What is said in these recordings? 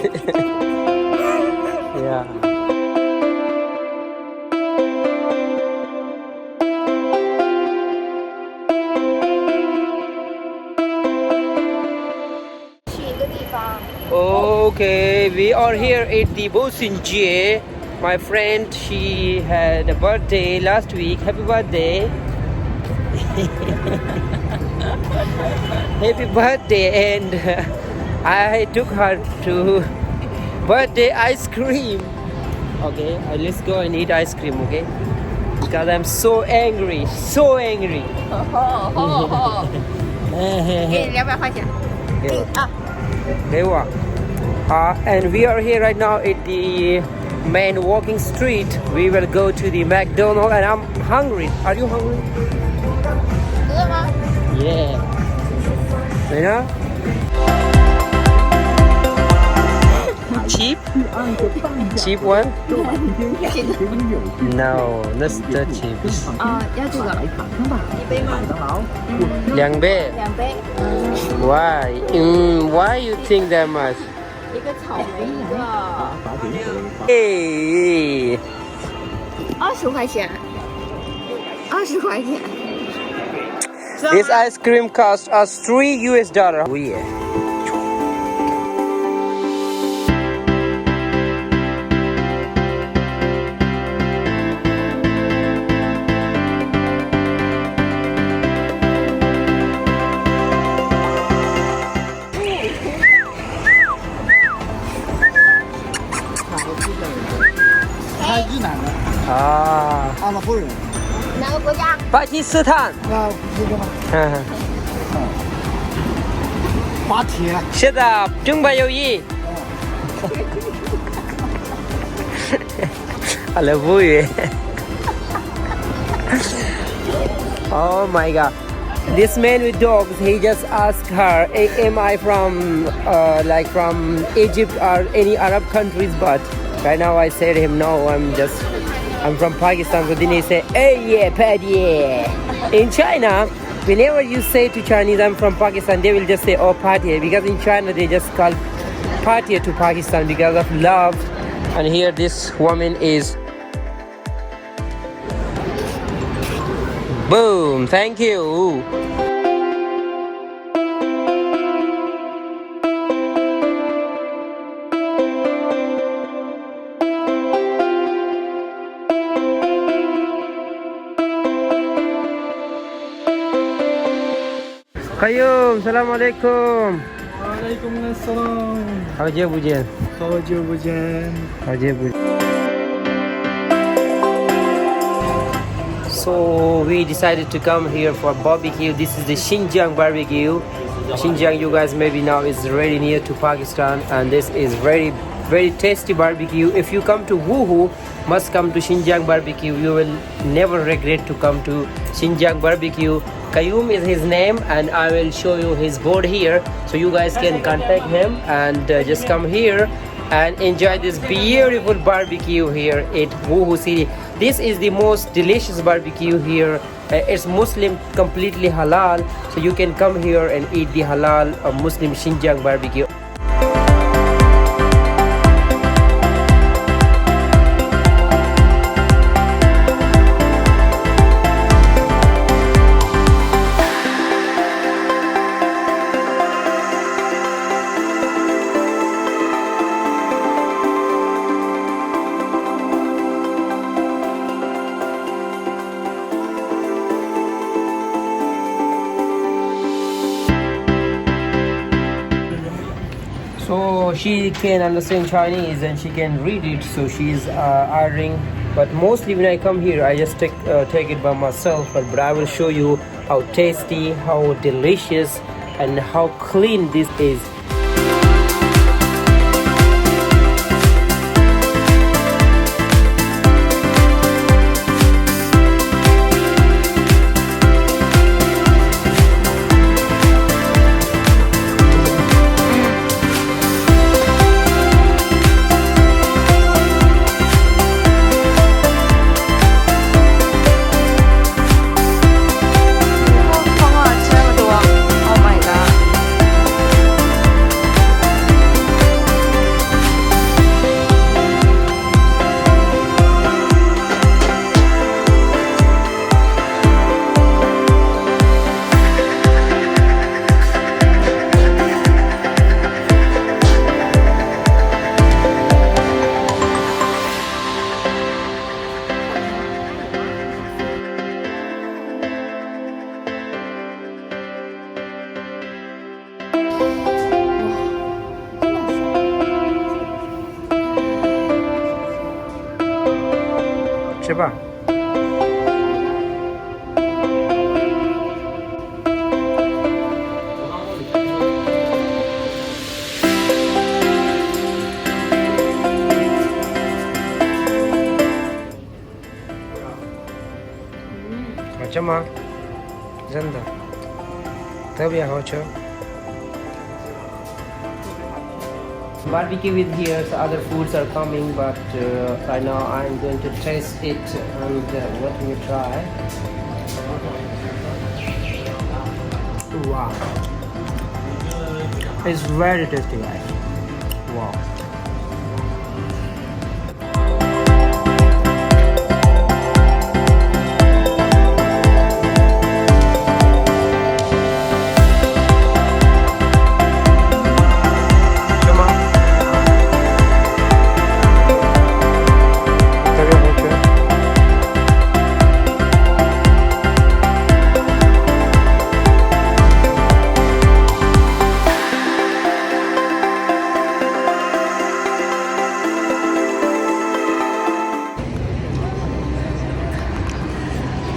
Yeah. 去一个地方。 Okay, we are here at the Bosinjie. My friend, she had a birthday last week. Happy birthday. Happy birthday, and I took her to birthday ice cream. Okay, let's go and eat ice cream, okay? Because I'm so angry, so angry. 给你200块钱。啊。 And we are here right now at the main walking street. We will go to the McDonald's, and I'm hungry. Are you hungry? 饿吗？ Yeah. You know? Cheap? Cheap one? No, that's the cheap. 要这个。一杯吗2杯。 2杯。 Why? Why you think that much? 一个草莓，一个。 Hey. 20块钱。20块钱。 This ice cream cost us $3. Oh yeah. Ah. 阿拉伯人，哪个国家？巴基斯坦。那这个吗？巴铁。是的，中巴友谊。好了，无语。Oh my god. This man with dogs, he just asked her, am I from like from Egypt or any Arab countries? But right now I said him, no, I'm from Pakistan. So then he said, hey, yeah, Pat, yeah. In China, whenever you say to Chinese, I'm from Pakistan, they will just say, oh, Patiya. Because in China, they just call Patiya to Pakistan because of love. And here this woman is. Boom, thank you. Qayyum, Assalamualaikum. Waalaikumsalam. 好久不见。好久不见。 So we decided to come here for barbecue. This is the Xinjiang BBQ. Xinjiang, you guys maybe know, is really near to Pakistan, and this is very tasty barbecue. If you come to Wuhu, must come to Xinjiang BBQ. You will never regret to come to Xinjiang BBQ. Qayyum is his name, and I will show you his board here, so you guys can contact him and just come here and enjoy this beautiful barbecue here at Wuhu City. This is the most delicious barbecue here. It's Muslim, completely halal, so you can come here and eat the halal Muslim Xinjiang barbecue. So she can understand Chinese and she can read it, so she's Aryan. But mostly when I come here, I just take it by myself. But I will show you how tasty, how delicious, and how clean this is. ป่ะअच्छा माँ जिंदा तब यहाँ हो barbecue with here, so other foods are coming, but right now I'm going to taste it and let me try. Wow, it's very tasty, guys. Wow.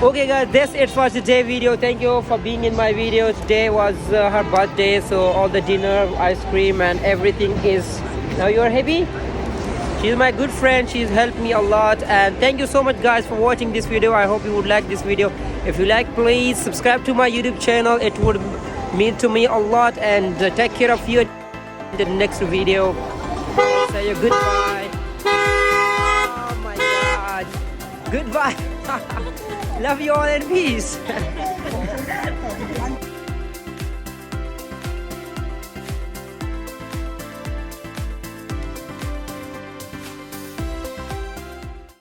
Okay guys, that's it for today video. Thank you for being in my video. Today was her birthday, so all the dinner, ice cream and everything is... Now you're happy? She's my good friend. She's helped me a lot, and thank you so much guys for watching this video. I hope you would like this video. If you like, please subscribe to my YouTube channel. It would mean to me a lot, and take care of you in the next video. Say a goodbye. Oh my god. Goodbye. Love you all and peace.